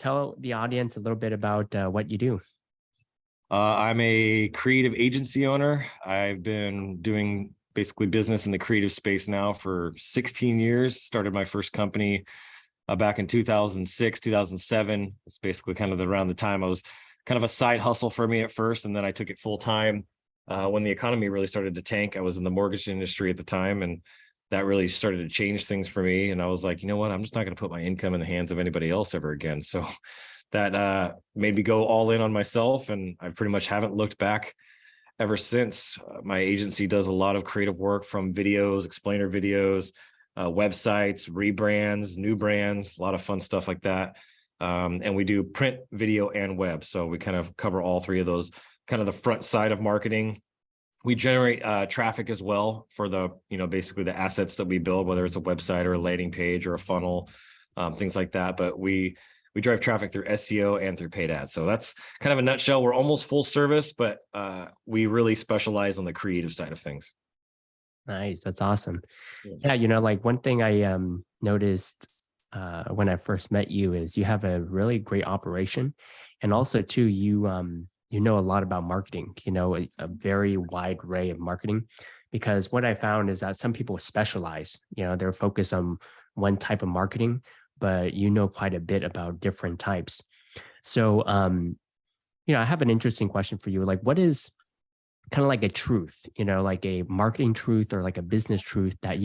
tell the audience a little bit about what you do. I'm a creative agency owner. I've been doing basically business in the creative space now for 16 years. Started my first company back in 2006, 2007. It's basically kind of around the time I was kind of a side hustle for me at first, and then I took it full time when the economy really started to tank. I was in the mortgage industry at the time, and that really started to change things for me. And I was like, you know what? I'm just not going to put my income in the hands of anybody else ever again. So that made me go all in on myself, and I pretty much haven't looked back ever since. My agency does a lot of creative work, from videos, explainer videos, websites, rebrands, new brands, a lot of fun stuff like that. And we do print, video, and web. So we kind of cover all three of those, kind of the front side of marketing. We generate traffic as well for basically the assets that we build, whether it's a website or a landing page or a funnel, things like that. But we drive traffic through SEO and through paid ads. So that's kind of a nutshell. We're almost full service, but we really specialize on the creative side of things. Nice. That's awesome. Yeah, like one thing I noticed when I first met you is you have a really great operation. And also too, you know a lot about marketing, a very wide array of marketing, because what I found is that some people specialize, they're focused on one type of marketing, but you know quite a bit about different types. So, I have an interesting question for you. Like, what is kind of like a truth, like a marketing truth or like a business truth that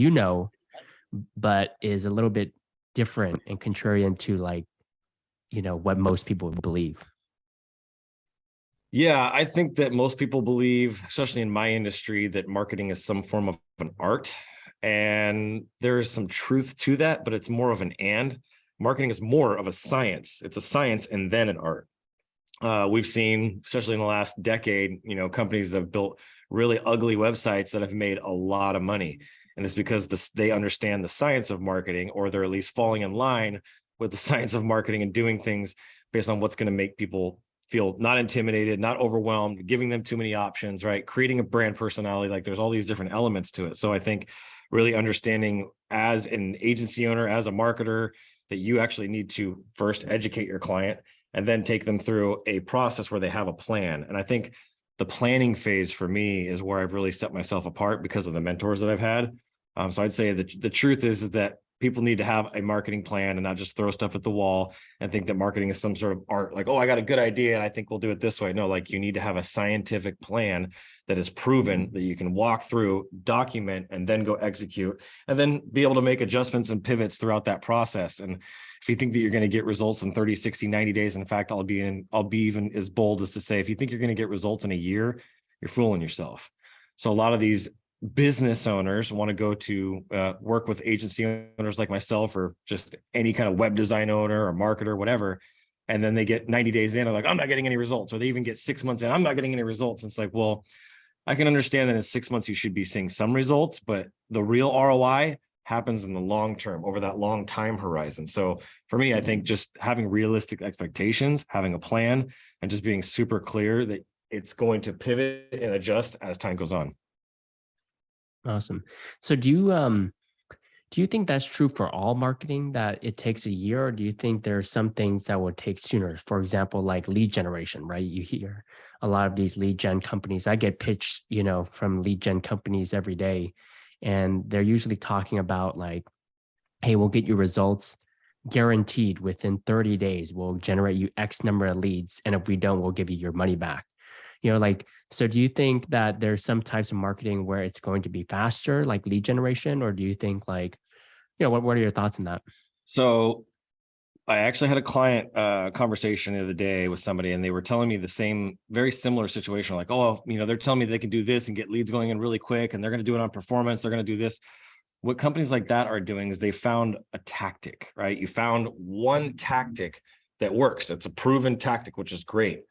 but is a little bit different and contrarian to what most people believe? Yeah, I think that most people believe, especially in my industry, that marketing is some form of an art. And there's some truth to that, but it's more of an and. Marketing is more of a science. It's a science and then an art. We've seen, especially in the last decade, companies that have built really ugly websites that have made a lot of money. And it's because they understand the science of marketing, or they're at least falling in line with the science of marketing and doing things based on what's going to make people feel not intimidated, not overwhelmed, giving them too many options, right? Creating a brand personality. Like, there's all these different elements to it. So I think really understanding as an agency owner, as a marketer, that you actually need to first educate your client and then take them through a process where they have a plan. And I think the planning phase for me is where I've really set myself apart because of the mentors that I've had. So I'd say that the truth is that people need to have a marketing plan and not just throw stuff at the wall and think that marketing is some sort of art. Like, oh, I got a good idea and I think we'll do it this way. No, like, you need to have a scientific plan that is proven, that you can walk through, document, and then go execute, and then be able to make adjustments and pivots throughout that process. And if you think that you're going to get results in 30, 60, 90 days, in fact, I'll be even as bold as to say, if you think you're going to get results in a year, you're fooling yourself. So a lot of these business owners want to go to work with agency owners like myself, or just any kind of web design owner or marketer, whatever. And then they get 90 days in, they're like, I'm not getting any results. Or they even get 6 months in, I'm not getting any results. And it's like, well, I can understand that in 6 months you should be seeing some results, but the real ROI happens in the long term, over that long time horizon. So for me, I think just having realistic expectations, having a plan, and just being super clear that it's going to pivot and adjust as time goes on. Awesome. So do you think that's true for all marketing, that it takes a year, or do you think there are some things that will take sooner? For example, like lead generation, right? You hear a lot of these lead gen companies. I get pitched, from lead gen companies every day, and they're usually talking about like, hey, we'll get you results guaranteed within 30 days. We'll generate you X number of leads, and if we don't, we'll give you your money back. So do you think that there's some types of marketing where it's going to be faster, like lead generation, or do you think what are your thoughts on that? So I actually had a client conversation the other day with somebody, and they were telling me the same, very similar situation. Like, oh, they're telling me they can do this and get leads going in really quick, and they're going to do it on performance. They're going to do this. What companies like that are doing is they found a tactic, right? You found one tactic that works. It's a proven tactic, which is great.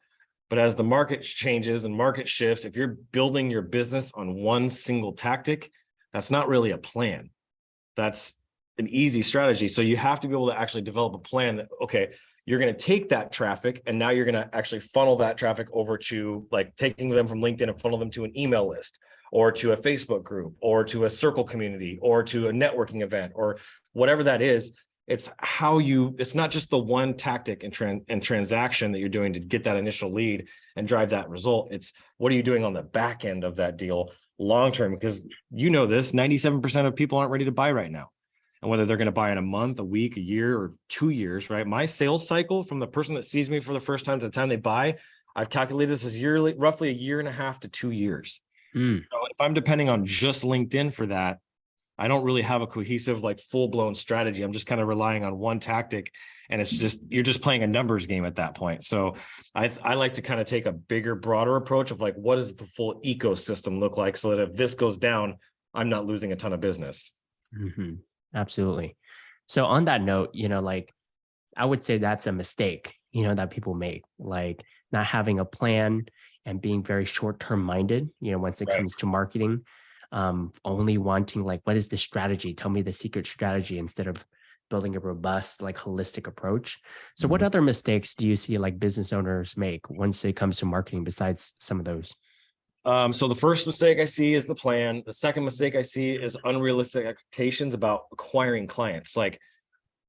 But as the market changes and market shifts, if you're building your business on one single tactic, that's not really a plan. That's an easy strategy. So you have to be able to actually develop a plan that, okay, you're going to take that traffic and now you're going to actually funnel that traffic over to, like, taking them from LinkedIn and funnel them to an email list, or to a Facebook group, or to a circle community, or to a networking event, or whatever that is. It's how it's not just the one tactic and transaction that you're doing to get that initial lead and drive that result. It's what are you doing on the back end of that deal long-term? Because you know this, 97% of people aren't ready to buy right now. And whether they're going to buy in a month, a week, a year, or 2 years, right? My sales cycle from the person that sees me for the first time to the time they buy, I've calculated this as yearly, roughly 1.5 to 2 years. Mm. So if I'm depending on just LinkedIn for that, I don't really have a cohesive, like full-blown strategy. I'm just kind of relying on one tactic, and it's just, you're just playing a numbers game at that point. So I like to kind of take a bigger, broader approach of like, what does the full ecosystem look like, so that if this goes down, I'm not losing a ton of business. Mm-hmm. Absolutely. So on that note, like I would say that's a mistake, that people make, like not having a plan and being very short-term minded, once it Right. comes to marketing, only wanting like, what is the strategy? Tell me the secret strategy instead of building a robust, like holistic approach. So what other mistakes do you see like business owners make once it comes to marketing besides some of those? So the first mistake I see is the plan. The second mistake I see is unrealistic expectations about acquiring clients. Like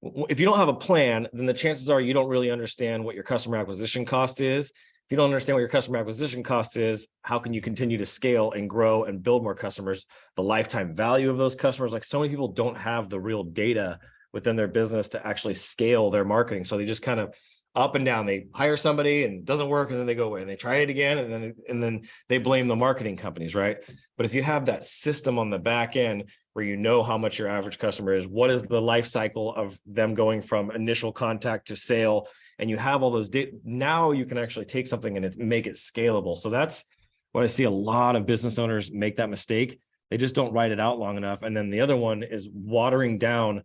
if you don't have a plan, then the chances are you don't really understand what your customer acquisition cost is. If you don't understand what your customer acquisition cost is, how can you continue to scale and grow and build more customers? The lifetime value of those customers, like so many people don't have the real data within their business to actually scale their marketing. So they just kind of up and down. They hire somebody and it doesn't work, and then they go away and they try it again, and then they blame the marketing companies, right? But if you have that system on the back end where you know how much your average customer is, what is the life cycle of them going from initial contact to sale, and you have all those data, now you can actually take something and make it scalable. So that's what I see a lot of business owners make that mistake. They just don't write it out long enough. And then the other one is watering down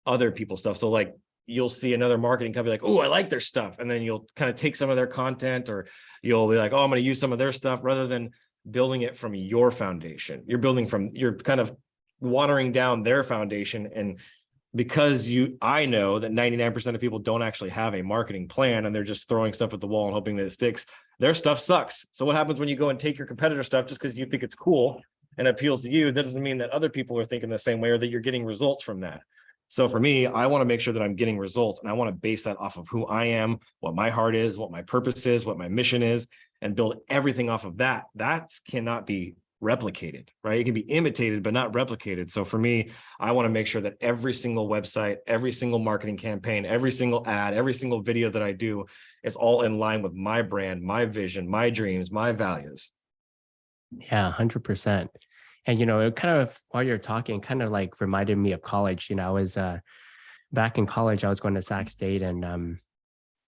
other people's stuff. So like you'll see another marketing company like, oh, I like their stuff. And then you'll kind of take some of their content, or you'll be like, oh, I'm going to use some of their stuff, rather than building it from your foundation. You're kind of watering down their foundation. And because I know that 99% of people don't actually have a marketing plan, and they're just throwing stuff at the wall and hoping that it sticks, their stuff sucks. So what happens when you go and take your competitor stuff just because you think it's cool and appeals to you? That doesn't mean that other people are thinking the same way, or that you're getting results from that. So for me, I want to make sure that I'm getting results, and I want to base that off of who I am, what my heart is, what my purpose is, what my mission is, and build everything off of that. That cannot be replicated, right? It can be imitated, but not replicated. So for me, I want to make sure that every single website, every single marketing campaign, every single ad, every single video that I do is all in line with my brand, my vision, my dreams, my values. Yeah, 100%. And, it kind of, while you're talking, kind of like reminded me of college. I was back in college, I was going to Sac State, and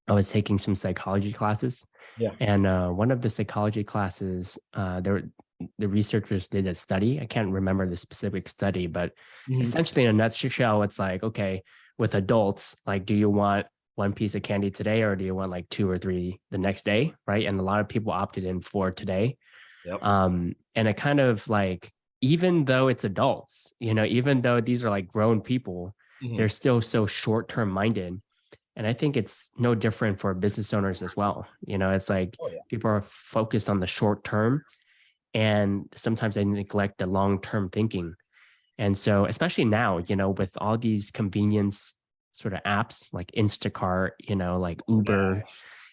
I was taking some psychology classes. Yeah. And one of the psychology classes, the researchers did a study. I can't remember the specific study, but essentially in a nutshell, it's like, okay, with adults, like, do you want one piece of candy today, or do you want like 2 or 3 the next day? Right. And a lot of people opted in for today. Yep. And it kind of like, even though it's adults, even though these are like grown people, they're still so short-term minded. And I think it's no different for business owners as well. It's like people are focused on the short term, and sometimes they neglect the long-term thinking. And so, especially now, with all these convenience sort of apps like Instacart, like Uber,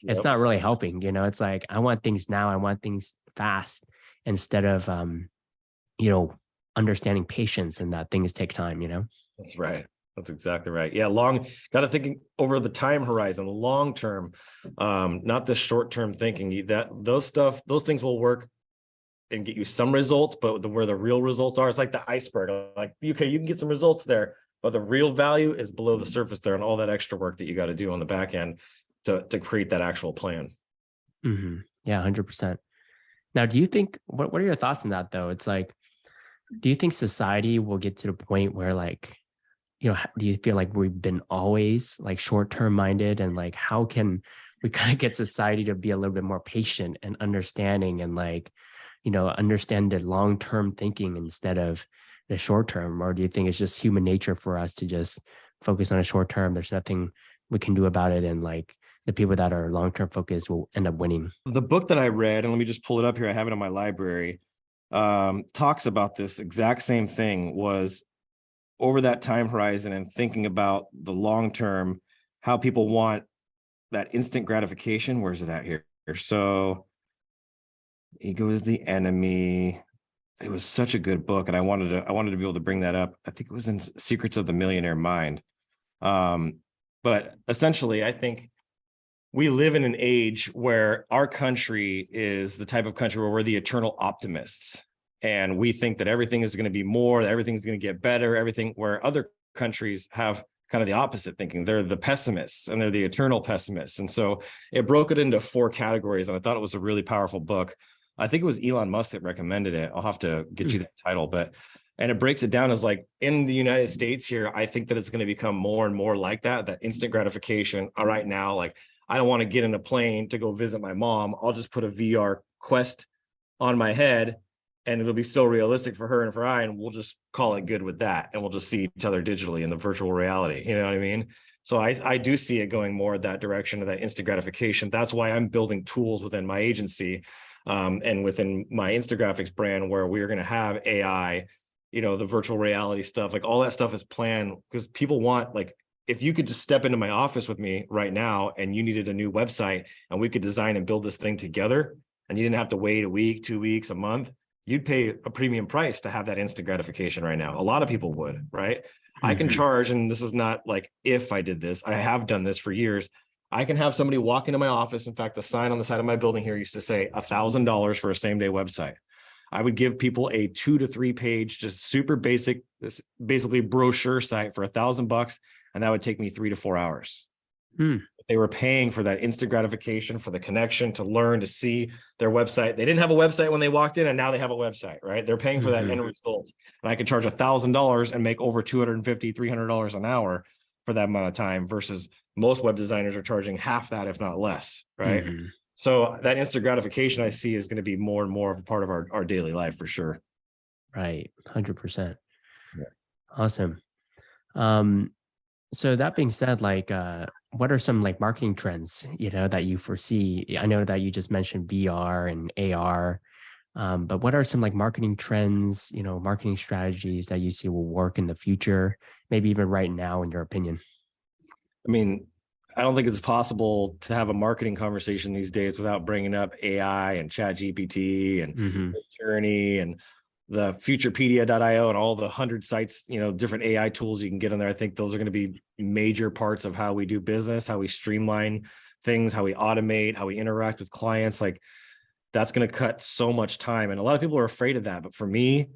it's not really helping. It's like, I want things now. I want things fast, instead of, understanding patience and that things take time, That's right. That's exactly right. Yeah. Got to think over the time horizon, long term, not the short term thinking. Those things will work and get you some results, but where the real results are, it's like the iceberg. Like, okay, you can get some results there, but the real value is below the surface there, and all that extra work that you got to do on the back end to create that actual plan. Mm-hmm. Yeah, 100%. Now, do you think, what are your thoughts on that though? It's like, do you think society will get to the point where, like, do you feel like we've been always like short-term minded, and like, how can we kind of get society to be a little bit more patient and understanding, and like, understand the long-term thinking instead of the short term? Or do you think it's just human nature for us to just focus on a short term? There's nothing we can do about it, and like the people that are long-term focused will end up winning? The book that I read, and let me just pull it up here, I have it in my library, talks about this exact same thing. Was over that time horizon and thinking about the long term, how people want that instant gratification. Where's it at here? So ego is the enemy. It was such a good book, and I wanted to be able to bring that up. I think it was in Secrets of the Millionaire Mind. But essentially, I think we live in an age where our country is the type of country where we're the eternal optimists. And we think that everything is going to be more, that everything's going to get better, everything, where other countries have kind of the opposite thinking. They're the pessimists and they're the eternal pessimists. And so it broke it into 4 categories. And I thought it was a really powerful book. I think it was Elon Musk that recommended it. I'll have to get you that title, and it breaks it down as like, in the United States here, I think that it's going to become more and more like that instant gratification. All right, now, like, I don't want to get in a plane to go visit my mom. I'll just put a VR Quest on my head and it'll be so realistic for her and for I, and we'll just call it good with that. And we'll just see each other digitally in the virtual reality. You know what I mean? So I do see it going more that direction of that instant gratification. That's why I'm building tools within my agency and within my Instagraphics brand, where we're going to have AI, the virtual reality stuff, like all that stuff is planned, because people want, like, if you could just step into my office with me right now and you needed a new website and we could design and build this thing together and you didn't have to wait a week, 2 weeks, a month, you'd pay a premium price to have that instant gratification right now. A lot of people would, right? Mm-hmm. I can charge, and this is not like if I did this, I have done this for years. I can have somebody walk into my office. In fact, the sign on the side of my building here used to say $1,000 for a same-day website. I would give people a 2 to 3 page, just super basic, basically brochure site for $1,000, and that would take me 3 to 4 hours. They were paying for that instant gratification, for the connection, to learn, to see their website. They didn't have a website when they walked in, and now they have a website, right? They're paying for that end result. And I could charge $1,000 and make over $250, $300 an hour for that amount of time, versus most web designers are charging half that, if not less, right? So that instant gratification I see is going to be more and more of a part of our daily life, for sure. Right. 100%. Yeah. Awesome. So that being said, like, what are some like marketing trends, that you foresee? I know that you just mentioned VR and AR, but what are some like marketing trends, marketing strategies that you see will work in the future, maybe even right now, in your opinion? I mean, I don't think it's possible to have a marketing conversation these days without bringing up AI and ChatGPT and Journey and the Futurepedia.io and all the 100 sites, different AI tools you can get on there. I think those are going to be major parts of how we do business, how we streamline things, how we automate, how we interact with clients. Like, that's going to cut so much time. And a lot of people are afraid of that. But for me,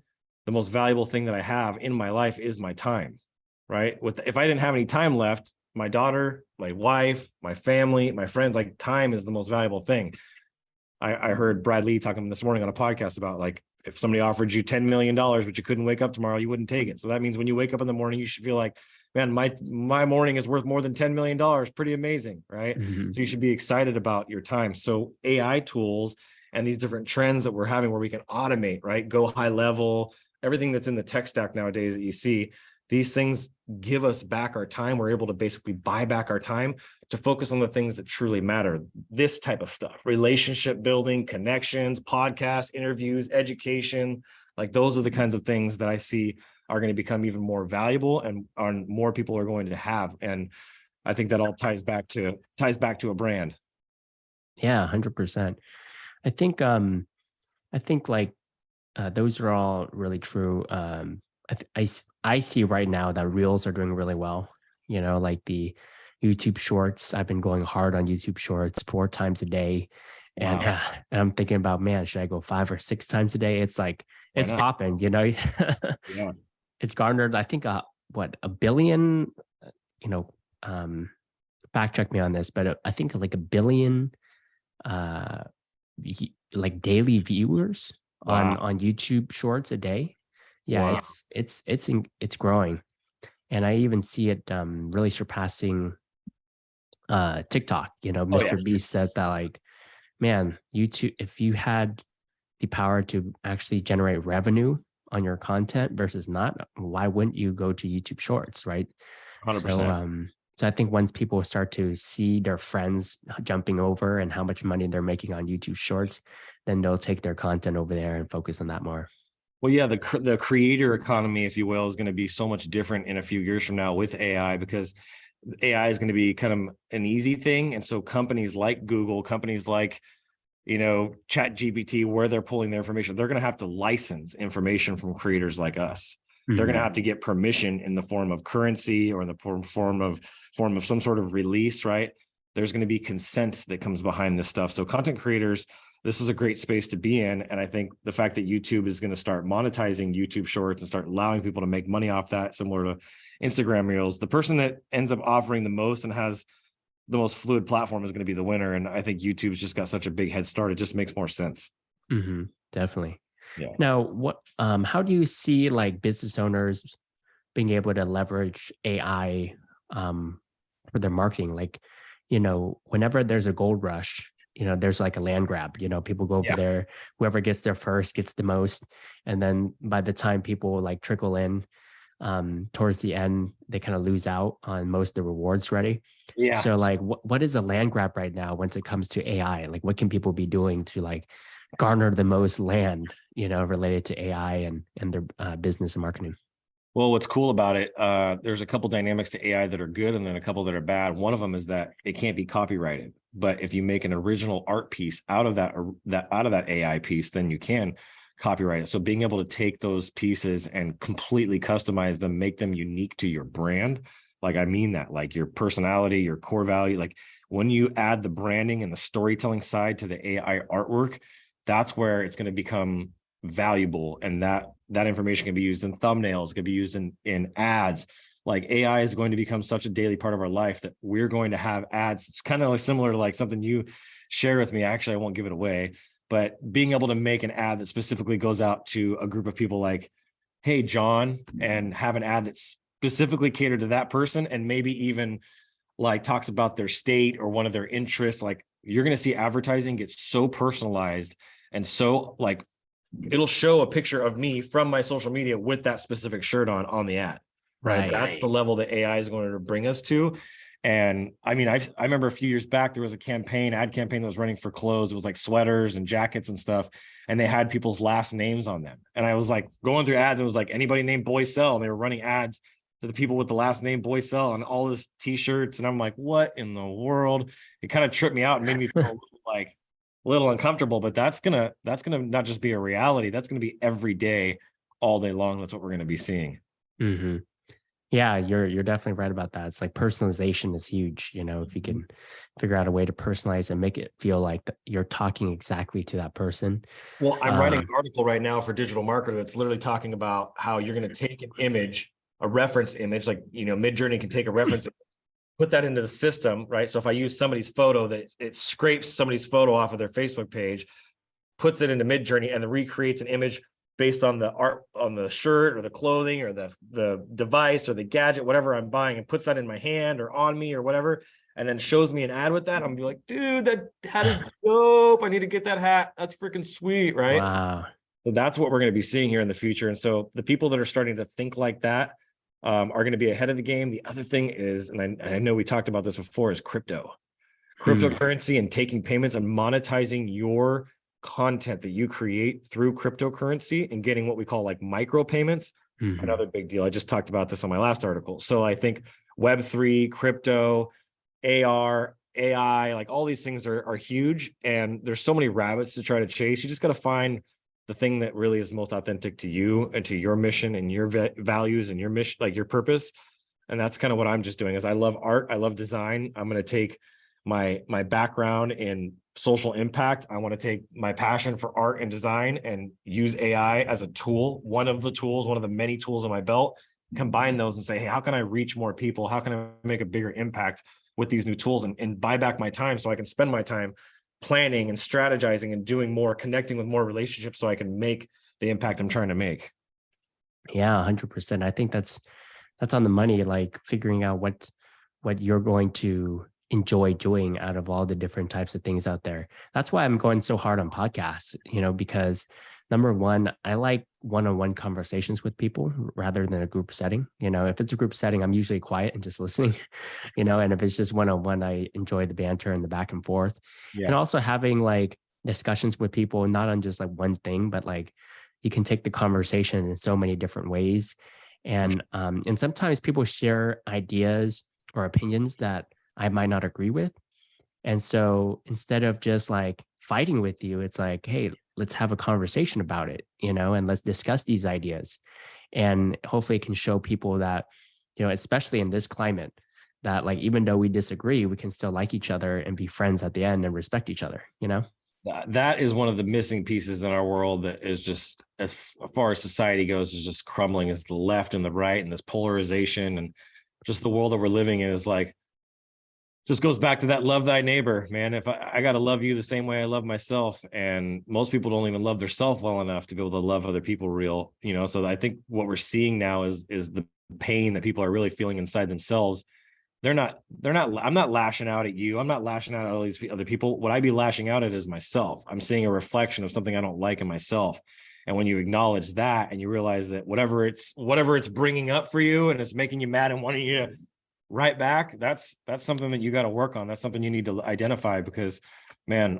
the most valuable thing that I have in my life is my time, right? If I didn't have any time left, my daughter, my wife, my family, my friends, like, time is the most valuable thing. I heard Brad Lee talking this morning on a podcast about, like, if somebody offered you $10 million, but you couldn't wake up tomorrow, you wouldn't take it. So that means when you wake up in the morning, you should feel like, man, my morning is worth more than $10 million. Pretty amazing, right? So you should be excited about your time. So AI tools and these different trends that we're having, where we can automate, right? Go high level, everything that's in the tech stack nowadays that you see, these things give us back our time. We're able to basically buy back our time to focus on the things that truly matter. This type of stuff, relationship building, connections, podcasts, interviews, education, like, those are the kinds of things that I see are going to become even more valuable and more people are going to have. And I think that all ties back to a brand. Yeah, 100%. I think like those are all really true. I see right now that Reels are doing really well. Like the YouTube Shorts. I've been going hard on YouTube Shorts 4 times a day, and, Wow. and I'm thinking about, man, should I go 5 or 6 times a day? It's like, it's popping. Yeah. It's garnered, I think, what, 1 billion. Fact check me on this, but I think like 1 billion, like daily viewers on YouTube Shorts a day. Yeah, Wow. it's growing, and I even see it really surpassing TikTok. Mr. Beast said that, like, man, YouTube, if you had the power to actually generate revenue on your content versus not, why wouldn't you go to YouTube Shorts, right? 100%. So I think once people start to see their friends jumping over and how much money they're making on YouTube Shorts, then they'll take their content over there and focus on that more. Well, yeah, the creator economy, if you will, is going to be so much different in a few years from now with AI, because AI is going to be kind of an easy thing. And so companies like Google, companies like, Chat GPT, where they're pulling their information, they're going to have to license information from creators like us. They're going to have to get permission in the form of currency or in the form of some sort of release, right? There's going to be consent that comes behind this stuff. So content creators, this is a great space to be in. And I think the fact that YouTube is going to start monetizing YouTube Shorts and start allowing people to make money off that, similar to Instagram Reels, the person that ends up offering the most and has the most fluid platform is going to be the winner. And I think YouTube's just got such a big head start. It just makes more sense. Definitely. Yeah. Now, how do you see like business owners being able to leverage AI for their marketing? Like, whenever there's a gold rush, there's like a land grab, people go over there, whoever gets there first gets the most. And then by the time people like trickle in towards the end, they kind of lose out on most of the rewards ready. Yeah. So like, what is a land grab right now once it comes to AI? Like, what can people be doing to like garner the most land, related to AI and their business and marketing? Well, what's cool about it, there's a couple dynamics to AI that are good and then a couple that are bad. One of them is that it can't be copyrighted. But if you make an original art piece out of that AI piece, then you can copyright it. So being able to take those pieces and completely customize them, make them unique to your brand. Like, I mean that, like your personality, your core value, like when you add the branding and the storytelling side to the AI artwork, that's where it's going to become valuable. And that information can be used in thumbnails, can be used in ads. Like, AI is going to become such a daily part of our life that we're going to have ads. It's kind of like similar to like something you shared with me. Actually, I won't give it away, but being able to make an ad that specifically goes out to a group of people like, hey, John, and have an ad that's specifically catered to that person, and maybe even like talks about their state or one of their interests. Like, you're going to see advertising get so personalized, and so like it'll show a picture of me from my social media with that specific shirt on the ad. Right. That's the level that AI is going to bring us to. And I mean, I remember a few years back, there was a ad campaign that was running for clothes. It was like sweaters and jackets and stuff. And they had people's last names on them. And I was like going through ads, and it was like anybody named Boysel. And they were running ads to the people with the last name Boysel on all this t-shirts. And I'm like, what in the world? It kind of tripped me out and made me feel like a little uncomfortable, but that's gonna not just be a reality. That's going to be every day, all day long. That's what we're going to be seeing. Yeah, you're definitely right about that. It's like personalization is huge. If you can figure out a way to personalize and make it feel like you're talking exactly to that person. Well, I'm writing an article right now for Digital Marketer that's literally talking about how you're going to take an image, a reference image, like, Midjourney can take a reference, put that into the system, right? So if I use somebody's photo, that it scrapes somebody's photo off of their Facebook page, puts it into Midjourney, and then recreates an image based on the art on the shirt or the clothing or the device or the gadget, whatever I'm buying, and puts that in my hand or on me or whatever, and then shows me an ad with that. I'm gonna be like, dude, that hat is dope. I need to get that hat. That's freaking sweet, right? Wow. So that's what we're going to be seeing here in the future. And so the people that are starting to think like that are going to be ahead of the game. The other thing is, and I know we talked about this before, is cryptocurrency and taking payments and monetizing your content that you create through cryptocurrency and getting what we call like micro payments. Another big deal. I just talked about this on my last article. So I think Web3, crypto, AR, AI, like all these things are huge, and there's so many rabbits to try to chase. You just got to find the thing that really is most authentic to you and to your mission and your values and your mission, like your purpose. And that's kind of what I'm just doing. Is I love art, I love design. I'm going to take my background in social impact. I want to take my passion for art and design and use AI as a tool, one of the many tools in my belt, combine those and say, hey, how can I reach more people? How can I make a bigger impact with these new tools, and buy back my time so I can spend my time planning and strategizing and doing more, connecting with more relationships so I can make the impact I'm trying to make. Yeah, 100%. I think that's on the money, like figuring out what you're going to enjoy doing out of all the different types of things out there. That's why I'm going so hard on podcasts, because number one, I like one-on-one conversations with people rather than a group setting. If it's a group setting, I'm usually quiet and just listening, and if it's just one-on-one, I enjoy the banter and the back and forth. And also having like discussions with people, not on just like one thing, but like, you can take the conversation in so many different ways. And sometimes people share ideas or opinions that I might not agree with. And so instead of just like fighting with you, it's like, hey, let's have a conversation about it, and let's discuss these ideas. And hopefully it can show people that, especially in this climate, that like even though we disagree, we can still like each other and be friends at the end and respect each other. That is one of the missing pieces in our world that is just, as far as society goes, is just crumbling. Is the left and the right and this polarization, and just the world that we're living in is like, just goes back to that love thy neighbor, man. If I got to love you the same way I love myself, and most people don't even love themselves well enough to be able to love other people real, so I think what we're seeing now is the pain that people are really feeling inside themselves. I'm not lashing out at you. I'm not lashing out at all these other people. What I'd be lashing out at is myself. I'm seeing a reflection of something I don't like in myself. And when you acknowledge that and you realize that whatever it's bringing up for you and it's making you mad and wanting you to right back, that's something that you got to work on. That's something you need to identify, because, man,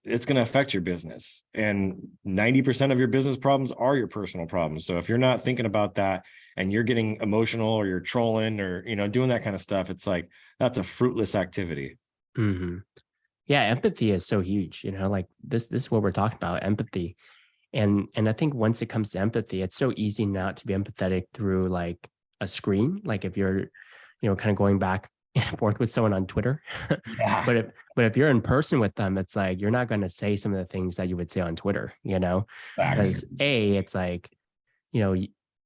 it's going to affect your business. And 90% of your business problems are your personal problems. So if you're not thinking about that and you're getting emotional or you're trolling or, doing that kind of stuff, it's like, that's a fruitless activity. Mm-hmm. Yeah, empathy is so huge, like this is what we're talking about, empathy. And I think once it comes to empathy, it's so easy not to be empathetic through like a screen. Like if you're, kind of going back and forth with someone on Twitter. Yeah. But if you're in person with them, it's like you're not going to say some of the things that you would say on Twitter, because it's like,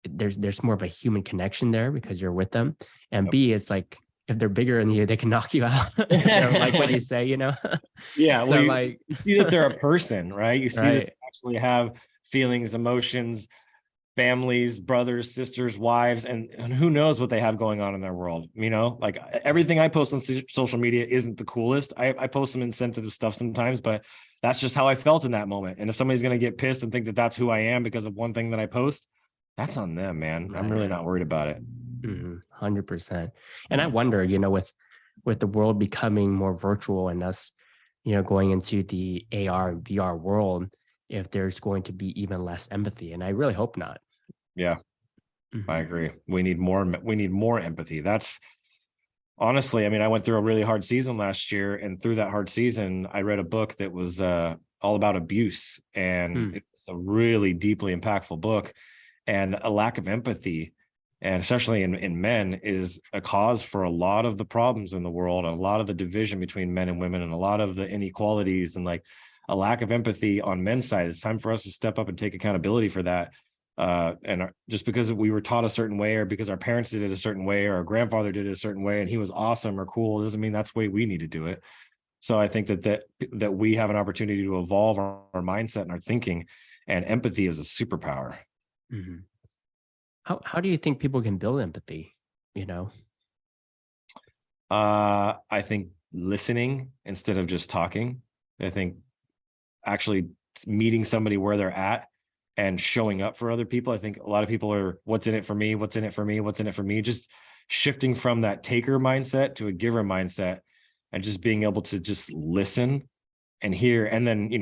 there's more of a human connection there because you're with them. And B, it's like if they're bigger than you, they can knock you out. Like what you say, Yeah. So well, like you see that they're a person, right? You see right. that they actually have feelings, emotions, families, brothers, sisters, wives, and who knows what they have going on in their world. Like everything I post on social media isn't the coolest. I post some insensitive stuff sometimes, but that's just how I felt in that moment. And if somebody's going to get pissed and think that that's who I am because of one thing that I post, that's on them, man. Right. I'm really not worried about it. 100%. And I wonder, with the world becoming more virtual and us, going into the AR and VR world, if there's going to be even less empathy. And I really hope not. Yeah, I agree. We need more empathy. That's honestly, I went through a really hard season last year, and through that hard season, I read a book that was all about abuse, and it's a really deeply impactful book. And a lack of empathy, and especially in men, is a cause for a lot of the problems in the world, a lot of the division between men and women, and a lot of the inequalities, and like a lack of empathy on men's side. It's time for us to step up and take accountability for that. And just because we were taught a certain way, or because our parents did it a certain way, or our grandfather did it a certain way, and he was awesome or cool, doesn't mean that's the way we need to do it. So I think that we have an opportunity to evolve our mindset and our thinking, and empathy is a superpower. Mm-hmm. How do you think people can build empathy? I think listening instead of just talking. I think actually meeting somebody where they're at and showing up for other people. I think a lot of people are, what's in it for me? What's in it for me? What's in it for me? Just shifting from that taker mindset to a giver mindset, and just being able to just listen and hear. And then,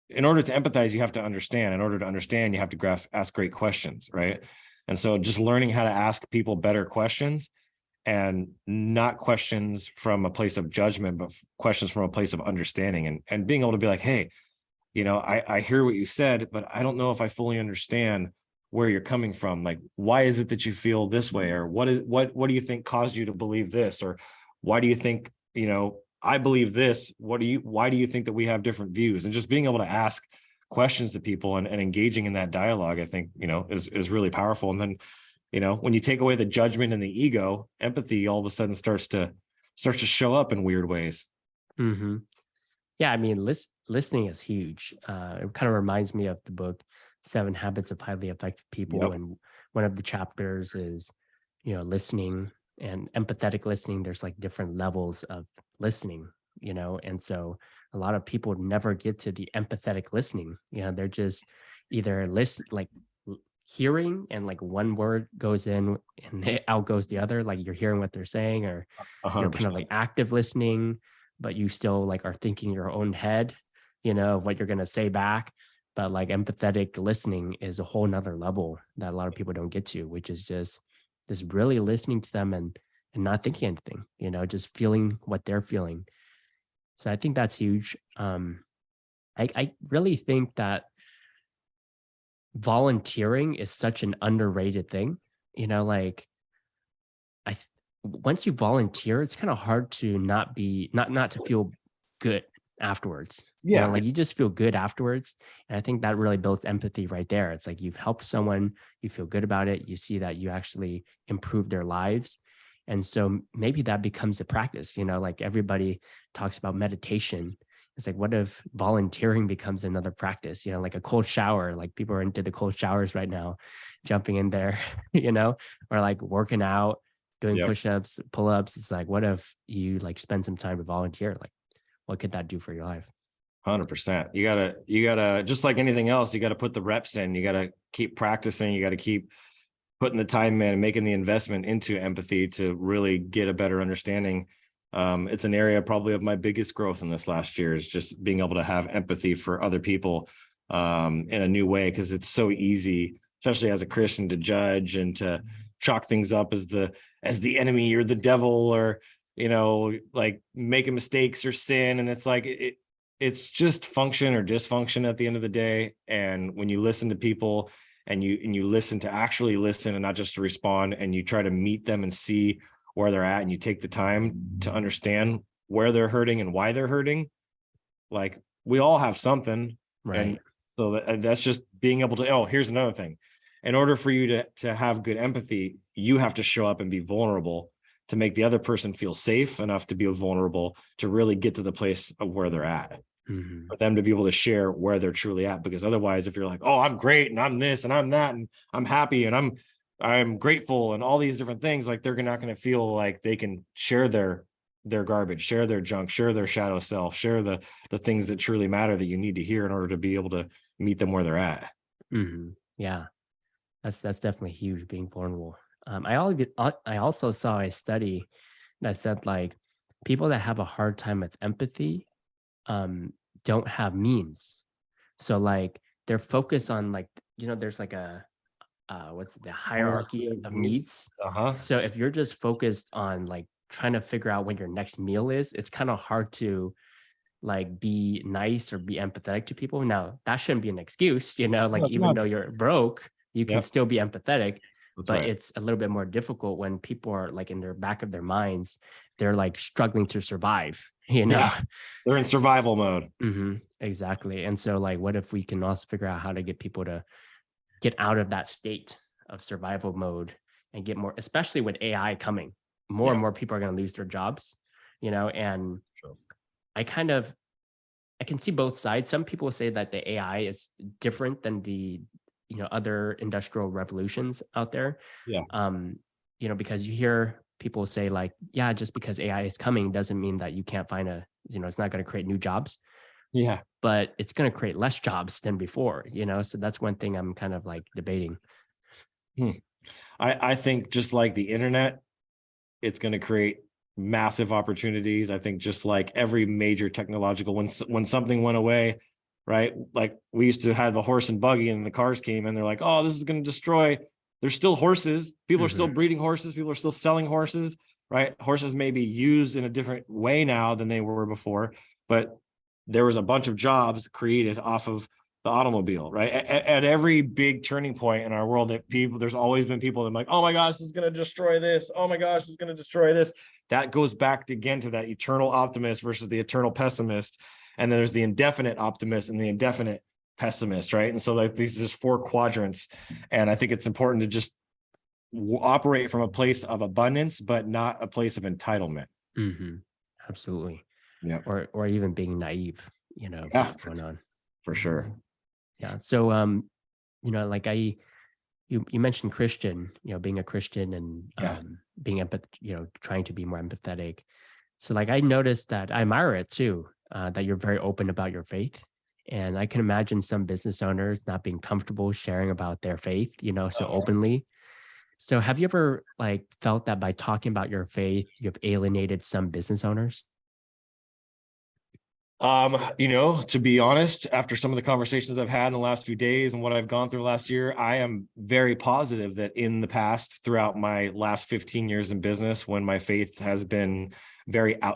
in order to empathize, you have to understand. In order to understand, you have to ask great questions, right? And so just learning how to ask people better questions, and not questions from a place of judgment, but questions from a place of understanding, and being able to be like, hey, I hear what you said, but I don't know if I fully understand where you're coming from. Like, why is it that you feel this way? Or what do you think caused you to believe this? Or why do you think, I believe this? Why do you think that we have different views? And just being able to ask questions to people and engaging in that dialogue, I think, is really powerful. And then, when you take away the judgment and the ego, empathy all of a sudden starts to show up in weird ways. Mm-hmm. Yeah, listening is huge. It kind of reminds me of the book 7 Habits of Highly Effective People. Yep. And one of the chapters is, listening and empathetic listening. There's like different levels of listening, and so a lot of people never get to the empathetic listening. They're just either hearing, and like one word goes in and out goes the other, like you're hearing what they're saying, or 100%. You're kind of like active listening, but you still like are thinking your own head, of what you're going to say back. but like empathetic listening is a whole nother level that a lot of people don't get to, which is just really listening to them and not thinking anything, just feeling what they're feeling. So I think that's huge. I really think that volunteering is such an underrated thing. Like I once you volunteer, it's kind of hard to not to feel good afterwards. Yeah. Like you just feel good afterwards. And I think that really builds empathy right there. It's like you've helped someone, you feel good about it, you see that you actually improve their lives. And so maybe that becomes a practice, like everybody talks about meditation. It's like, what if volunteering becomes another practice, like a cold shower, like people are into the cold showers right now, jumping in there, or like working out, doing Yep. push-ups, pull-ups. It's like, what if you like spend some time to volunteer? Like, what could that do for your life? 100%. You gotta, just like anything else, you gotta put the reps in. You gotta keep practicing. You gotta keep putting the time in and making the investment into empathy to really get a better understanding. It's an area probably of my biggest growth in this last year is just being able to have empathy for other people in a new way, because it's so easy, especially as a Christian, to judge and to chalk things up as the enemy or the devil, or like making mistakes or sin. And it's like it's just function or dysfunction at the end of the day. And when you listen to people and you listen to actually listen and not just to respond, and you try to meet them and see where they're at, and you take the time to understand where they're hurting and why they're hurting, like we all have something. Right. And so that's just being able to, oh, here's another thing. In order for you to have good empathy, you have to show up and be vulnerable to make the other person feel safe enough to be vulnerable, to really get to the place of where they're at. Mm-hmm. For them to be able to share where they're truly at. Because otherwise, if you're like, oh, I'm great and I'm this and I'm that and I'm happy and I'm grateful and all these different things, like they're not going to feel like they can share their garbage, share their junk, share their shadow self, share the things that truly matter that you need to hear in order to be able to meet them where they're at. Mm-hmm. Yeah, that's definitely huge, being vulnerable. I also saw a study that said like people that have a hard time with empathy um don't have means. So like they're focused on like, there's like a what's the hierarchy of needs. Uh-huh. So if you're just focused on like trying to figure out when your next meal is, it's kind of hard to like be nice or be empathetic to people. Now that shouldn't be an excuse, like No, it's even not. though you're broke, you can Yep, still be empathetic. that's But right. it's a little bit more difficult when people are like in their back of their minds, they're like struggling to survive, Yeah, they're in survival mode. Exactly. And so like what if we can also figure out how to get people to get out of that state of survival mode and get more, especially with AI coming, more and Yeah, more people are going to lose their jobs, and sure. I kind of, I can see both sides. Some people say that the AI is different than the, other industrial revolutions out there. Yeah, Um, because you hear people say like, yeah, just because AI is coming doesn't mean that you can't find it's not going to create new jobs, yeah. but it's going to create less jobs than before, so that's one thing I'm kind of like debating. Hmm. I think just like the internet, it's going to create massive opportunities. I think just like every major technological, when something went away, right? Like we used to have the horse and buggy, and the cars came in. They're like, oh, this is going to destroy. There's still horses. People are still Mhm. breeding horses. People are still selling horses, right? Horses may be used in a different way now than they were before, but there was a bunch of jobs created off of the automobile, right? At every big turning point in our world, that people, there's always been people that are like, oh my gosh, this is going to destroy this. Oh my gosh, this is going to destroy this. That goes back again to that eternal optimist versus the eternal pessimist. And then there's the indefinite optimist and the indefinite pessimist, right? And so like these are just four quadrants. And I think it's important to just operate from a place of abundance, but not a place of entitlement. Mhm. Absolutely. Yeah. Or even being naive, of Yeah, what's going on. for sure. Yeah. So like you mentioned Christian, being a Christian and Yeah. being trying to be more empathetic. So like I noticed that I admire it too, that you're very open about your faith. And I can imagine some business owners not being comfortable sharing about their faith, so openly. So have you ever like felt that by talking about your faith, you have alienated some business owners? To be honest, after some of the conversations I've had in the last few days and what I've gone through last year, I am very positive that in the past, throughout my last 15 years in business, when my faith has been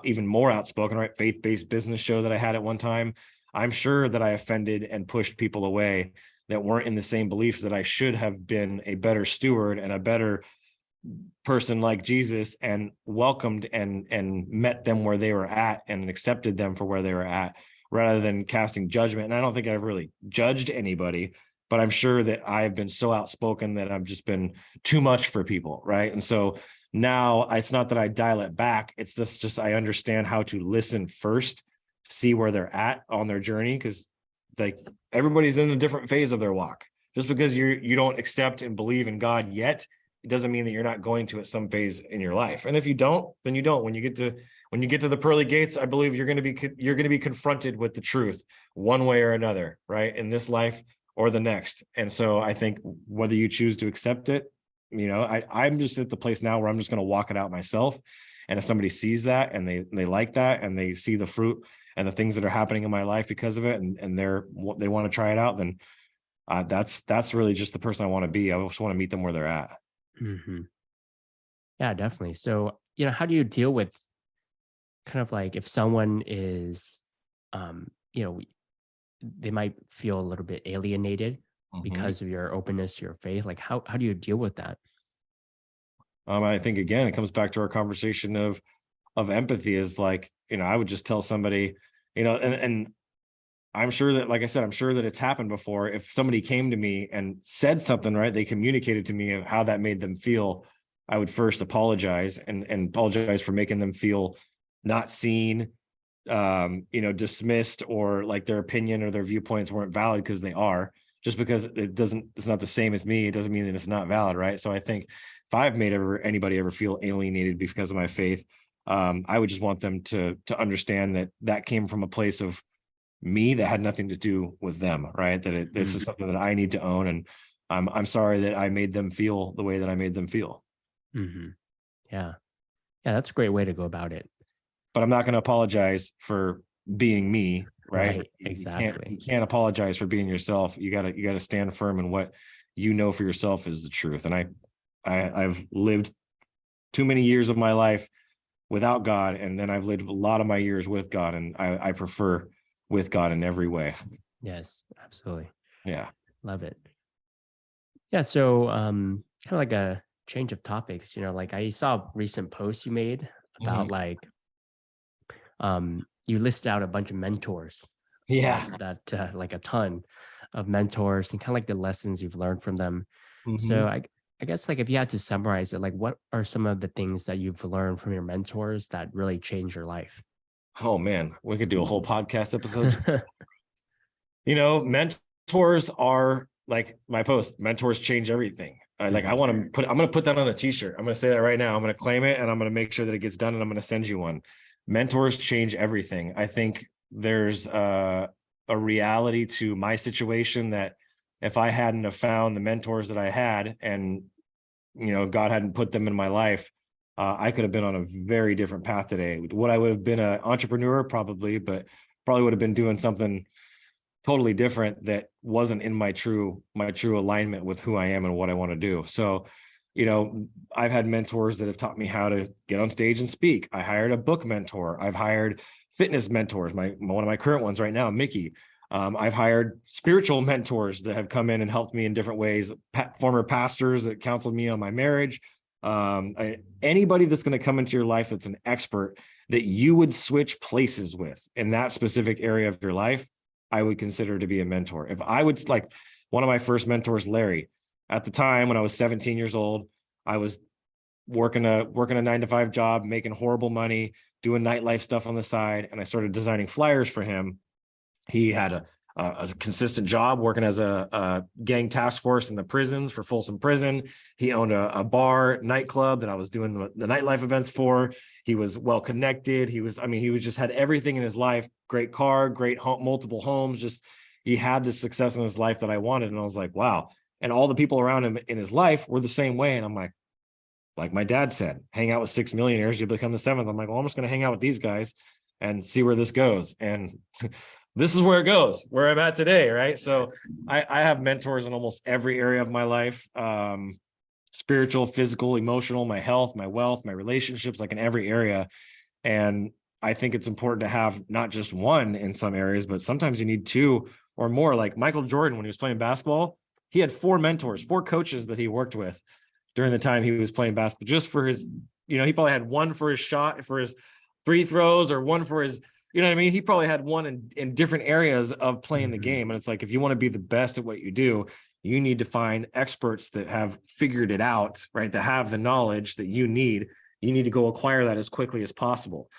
even more outspoken, right? Faith-based business show that I had at one time, I'm sure that I offended and pushed people away that weren't in the same beliefs, that I should have been a better steward and a better person like Jesus, and welcomed and met them where they were at and accepted them for where they were at, rather than casting judgment. And I don't think I've really judged anybody, but I'm sure that I've been so outspoken that I've just been too much for people, right? And so now it's not that I dial it back, it's just I understand how to listen first, see where they're at on their journey, because like everybody's in a different phase of their walk. Just because you don't accept and believe in God yet, it doesn't mean that you're not going to at some phase in your life. And if you don't, then you don't. When you get to the pearly gates, I believe you're going to be confronted with the truth one way or another, right? In this life or the next. And so I think whether you choose to accept it, I'm just at the place now where I'm just going to walk it out myself. And if somebody sees that and they like that and they see the fruit and the things that are happening in my life because of it, and they want to try it out, then that's really just the person I want to be. I just want to meet them where they're at. Mm-hmm. Yeah, definitely. So, how do you deal with kind of like if someone is, um, you know, they might feel a little bit alienated because of your openness to your faith? Like, how do you deal with that? I think again, it comes back to our conversation of empathy. Is like, I would just tell somebody, and I'm sure that, like I said, I'm sure that it's happened before. If somebody came to me and said something, right, they communicated to me how that made them feel, I would first apologize and apologize for making them feel not seen, dismissed, or like their opinion or their viewpoints weren't valid, because they are. Just because it's not the same as me, it doesn't mean that it's not valid, right? So I think if I've made anybody ever feel alienated because of my faith, I would just want them to understand that came from a place of me that had nothing to do with them, right? This is something that I need to own, and I'm sorry that I made them feel the way that I made them feel. Mm-hmm. Yeah, that's a great way to go about it. But I'm not going to apologize for being me, right? Exactly. You can't apologize for being yourself. You gotta stand firm in what you know for yourself is the truth. And I've lived too many years of my life without God, and then I've lived a lot of my years with God, and I prefer with God in every way. Yes, absolutely. Yeah. Love it. Yeah. So, kind of like a change of topics, like I saw a recent post you made about like, you listed out a bunch of mentors. Yeah. That like a ton of mentors and kind of like the lessons you've learned from them. So I guess like if you had to summarize it, like what are some of the things that you've learned from your mentors that really changed your life? Oh man, we could do a whole podcast episode. Mentors are like my post. Mentors change everything. I'm going to put that on a t-shirt. I'm going to say that right now. I'm going to claim it, and I'm going to make sure that it gets done, and I'm going to send you one. Mentors change everything. I think there's a reality to my situation that if I hadn't have found the mentors that I had, and God hadn't put them in my life, I could have been on a very different path today. Would I would have been an entrepreneur? Probably, but probably would have been doing something totally different that wasn't in my true alignment with who I am and what I want to do. So, I've had mentors that have taught me how to get on stage and speak. I hired a book mentor. I've hired fitness mentors. One of my current ones right now, Mickey. I've hired spiritual mentors that have come in and helped me in different ways. Former pastors that counseled me on my marriage. Anybody that's going to come into your life that's an expert that you would switch places with in that specific area of your life, I would consider to be a mentor. If I would, like, one of my first mentors, Larry, at the time when I was 17 years old, I was working a 9-to-5 job, making horrible money, doing nightlife stuff on the side. And I started designing flyers for him. He had a consistent job working as a gang task force in the prisons for Folsom Prison. He owned a bar nightclub that I was doing the nightlife events for. He was well connected. He just had everything in his life. Great car, great home, multiple homes. Just, he had this success in his life that I wanted. And I was like, wow. And all the people around him in his life were the same way. And I'm like my dad said, hang out with 6 millionaires, you become the seventh. I'm like, well, I'm just going to hang out with these guys. and see where this goes. And this is where it goes, where I'm at today, right? So I have mentors in almost every area of my life, spiritual, physical, emotional, my health, my wealth, my relationships, like in every area. And I think it's important to have not just one in some areas, but sometimes you need two or more. Like Michael Jordan, when he was playing basketball, he had 4 mentors, 4 coaches that he worked with during the time he was playing basketball, just for his, he probably had one for his shot, for his free throws, or one for his, you know what I mean? He probably had one in different areas of playing the game. And it's like, if you want to be the best at what you do, you need to find experts that have figured it out, right? That have the knowledge that you need. You need to go acquire that as quickly as possible.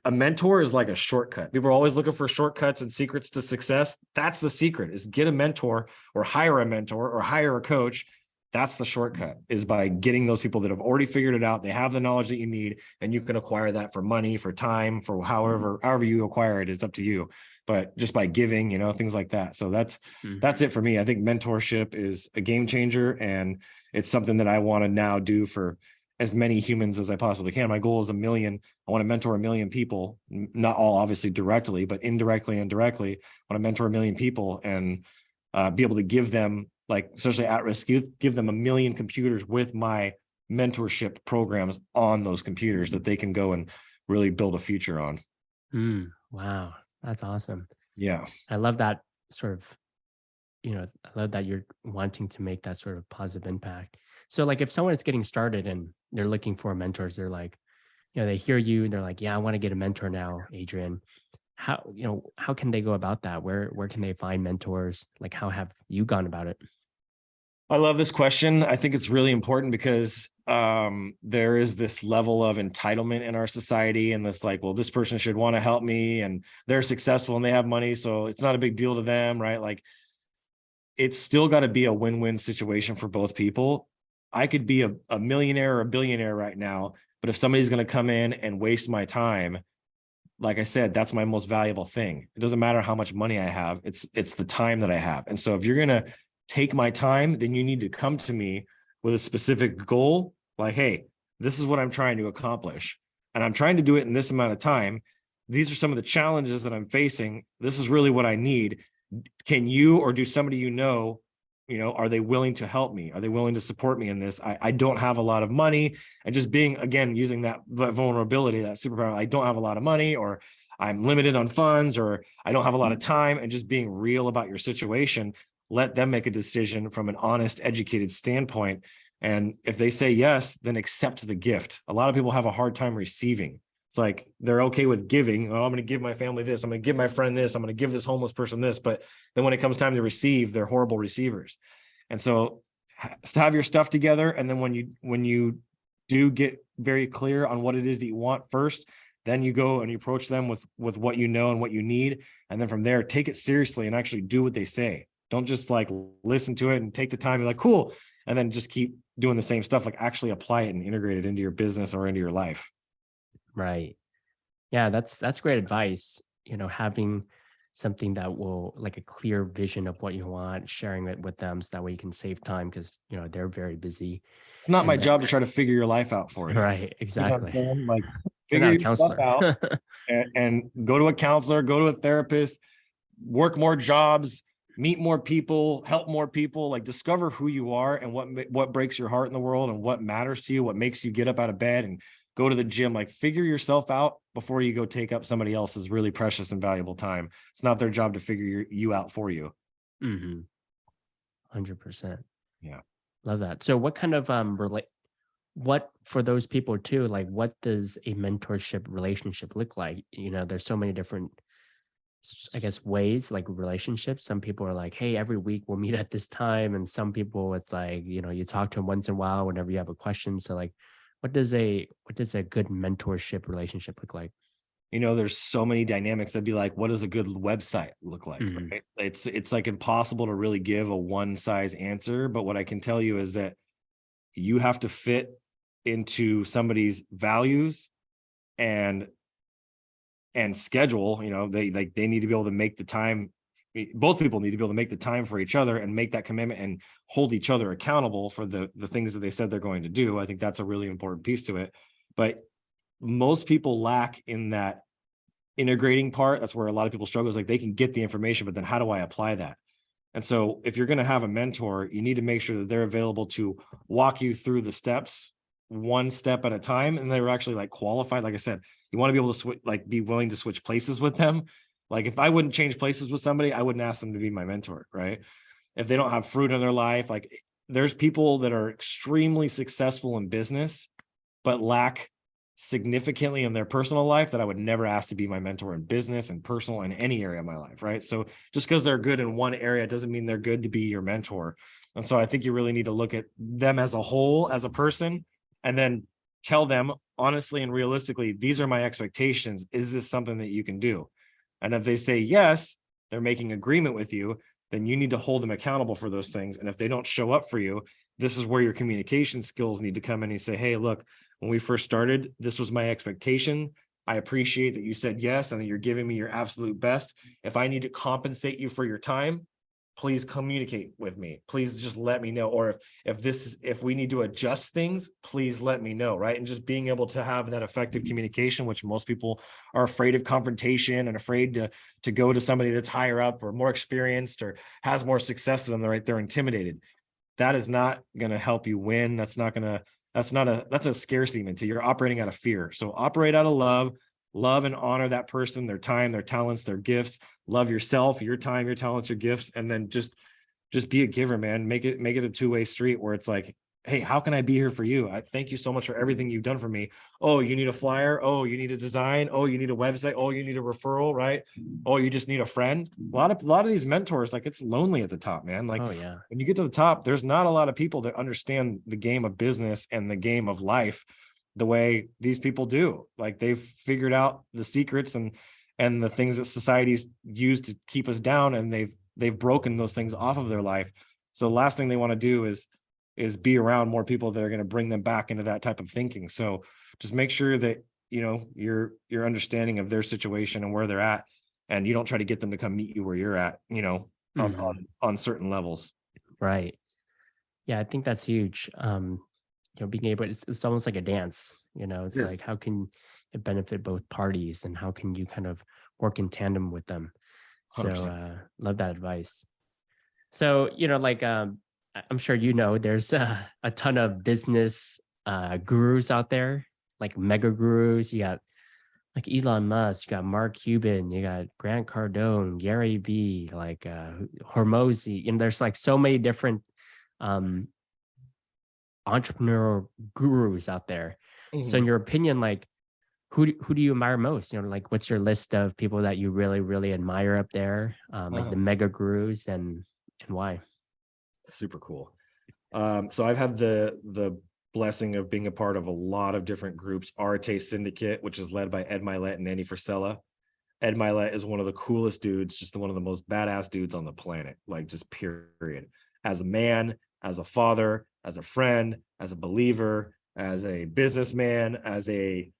A mentor is like a shortcut. People are always looking for shortcuts and secrets to success. That's the secret, is get a mentor or hire a mentor or hire a coach. That's the shortcut, is by getting those people that have already figured it out. They have the knowledge that you need, and you can acquire that for money, for time, for however you acquire it. It's up to you, but just by giving, things like that. So that's it for me. I think mentorship is a game changer, and it's something that I want to now do for as many humans as I possibly can. My goal is 1 million. I want to mentor 1 million people, not all obviously directly, but indirectly and directly. I want to mentor 1 million people and be able to give them, like, especially at-risk youth, give them 1 million computers with my mentorship programs on those computers that they can go and really build a future on. Wow. That's awesome. Yeah. I love that sort of, I love that you're wanting to make that sort of positive impact. So like if someone is getting started and they're looking for mentors, they're like, they hear you and they're like, yeah, I want to get a mentor now, Adrian. How can they go about that? Where can they find mentors? Like, how have you gone about it? I love this question. I think it's really important because there is this level of entitlement in our society, and this like, well, this person should want to help me and they're successful and they have money, so it's not a big deal to them, right? Like, it's still got to be a win-win situation for both people. I could be a millionaire or a billionaire right now, but if somebody's going to come in and waste my time, like I said, that's my most valuable thing. It doesn't matter how much money I have. It's the time that I have. And so if you're going to take my time, then you need to come to me with a specific goal. Like, hey, this is what I'm trying to accomplish, and I'm trying to do it in this amount of time. These are some of the challenges that I'm facing. This is really what I need. Can you, or do somebody are they willing to help me? Are they willing to support me in this? I don't have a lot of money. And just being, again, using that vulnerability, that superpower, I don't have a lot of money, or I'm limited on funds, or I don't have a lot of time, and just being real about your situation. Let them make a decision from an honest, educated standpoint. And if they say yes, then accept the gift. A lot of people have a hard time receiving. It's like they're okay with giving. Oh, I'm going to give my family this. I'm going to give my friend this. I'm going to give this homeless person this. But then when it comes time to receive, they're horrible receivers. And so have your stuff together. And then when you do get very clear on what it is that you want first, then you go and you approach them with what you know and what you need. And then from there, take it seriously and actually do what they say. Don't just like listen to it and take the time. You're like, cool. And then just keep doing the same stuff. Like, actually apply it and integrate it into your business or into your life. Right. Yeah, that's great advice. Having something that will, like, a clear vision of what you want, sharing it with them so that way you can save time, because they're very busy. It's not my job to try to figure your life out for you. Right. Exactly. Like, You're figure not a your stuff counselor. out and go to a counselor, go to a therapist, work more jobs, meet more people, help more people, like discover who you are and what breaks your heart in the world and what matters to you, what makes you get up out of bed and go to the gym. Like, figure yourself out before you go take up somebody else's really precious and valuable time. It's not their job to figure you out for you. 100%. Yeah. Love that. So what kind of what for those people too, like, what does a mentorship relationship look like? There's so many different, I guess, ways, like relationships. Some people are like, hey, every week we'll meet at this time. And some people, it's like, you talk to them once in a while whenever you have a question. So like, what does a good mentorship relationship look like? There's so many dynamics. That'd be like, what does a good website look like? Right? It's like impossible to really give a one size answer. But what I can tell you is that you have to fit into somebody's values and schedule. They need to be able to make the time. Both people need to be able to make the time for each other and make that commitment and hold each other accountable for the things that they said they're going to do. I think that's a really important piece to it. But most people lack in that integrating part. That's where a lot of people struggle, is like they can get the information, but then how do I apply that? And so if you're going to have a mentor, you need to make sure that they're available to walk you through the steps, one step at a time. And they're actually like qualified. Like I said, you want to be able to switch, like be willing to switch places with them. Like if I wouldn't change places with somebody, I wouldn't ask them to be my mentor, right? If they don't have fruit in their life, like there's people that are extremely successful in business, but lack significantly in their personal life that I would never ask to be my mentor in business and personal in any area of my life, right? So just because they're good in one area doesn't mean they're good to be your mentor. And so I think you really need to look at them as a whole, as a person, and then tell them honestly and realistically, these are my expectations. Is this something that you can do? And if they say yes, they're making agreement with you, then you need to hold them accountable for those things. And if they don't show up for you, this is where your communication skills need to come in. And say, hey, look, when we first started, this was my expectation. I appreciate that you said yes and that you're giving me your absolute best. If I need to compensate you for your time, please communicate with me. Please just let me know. Or if we need to adjust things, please let me know, right? And just being able to have that effective communication, which most people are afraid of confrontation and afraid to go to somebody that's higher up or more experienced or has more success than them, right? They're intimidated. That is not going to help you win. That's a scarcity mentality. You're operating out of fear. So operate out of love and honor that person, their time, their talents, their gifts. Love yourself, your time, your talents, your gifts, and then just be a giver, man. Make it a two-way street where it's like, hey, how can I be here for you? I thank you so much for everything you've done for me. Oh, you need a flyer. Oh, you need a design. Oh, you need a website. Oh, you need a referral, right? Oh, you just need a friend. A lot of these mentors, like it's lonely at the top, man. Like, Oh yeah. when you get to the top, there's not a lot of people that understand the game of business and the game of life the way these people do. Like they've figured out the secrets and the things that society's used to keep us down, and they've broken those things off of their life. So the last thing they want to do is be around more people that are going to bring them back into that type of thinking. So just make sure that you're understanding of their situation and where they're at, and you don't try to get them to come meet you where you're at, on certain levels. Right. Yeah, I think that's huge. Being able, it's almost like a dance, it's like, Yes. how can it benefit both parties and how can you kind of work in tandem with them? So 100%. love that advice. So, I'm sure there's a ton of business gurus out there, like mega gurus. You got like Elon Musk, you got Mark Cuban, you got Grant Cardone, Gary Vee, like Hormozy, and there's like so many different um entrepreneurial gurus out there. So in Mhm. your opinion, like who do you admire most? Like what's your list of people that you really, really admire up there? Like the mega gurus and why? Super cool. So I've had the blessing of being a part of a lot of different groups. Arete Syndicate, which is led by Ed Milet and Andy Frisella. Ed Milet is one of the coolest dudes, just one of the most badass dudes on the planet, like just period. As a man, as a father, as a friend, as a believer, as a businessman, as a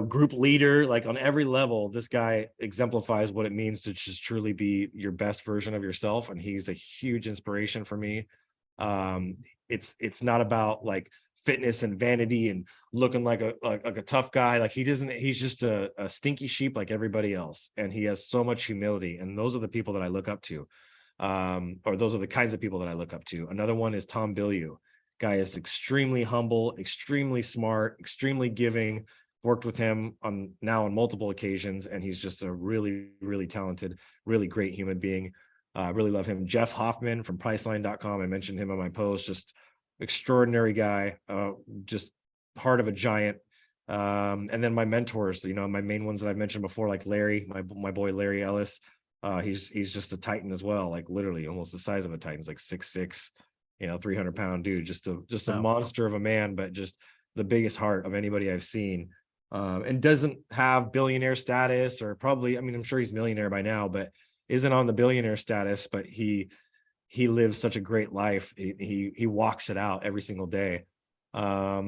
group leader, like on every level, this guy exemplifies what it means to just truly be your best version of yourself. And he's a huge inspiration for me. It's not about like fitness and vanity and looking like a tough guy. Like he's just a stinky sheep like everybody else. And he has so much humility. And those are the people that I look up to. Or those are the kinds of people that I look up to. Another one is Tom Bilyeu. Guy is extremely humble, extremely smart, extremely giving. Worked with him on multiple occasions, and he's just a really, really talented, really great human being. Really love him. Jeff Hoffman from Priceline.com. I mentioned him on my post. Just extraordinary guy. Just heart of a giant. And then my mentors, my main ones that I've mentioned before, like Larry, my boy Larry Ellis. He's just a titan as well, like literally almost the size of a titan. He's like 6'6", 300-pound dude, just a Wow. monster of a man, but just the biggest heart of anybody I've seen. And doesn't have billionaire status, or probably, I mean, I'm sure he's millionaire by now, but isn't on the billionaire status, but he lives such a great life. He walks it out every single day. I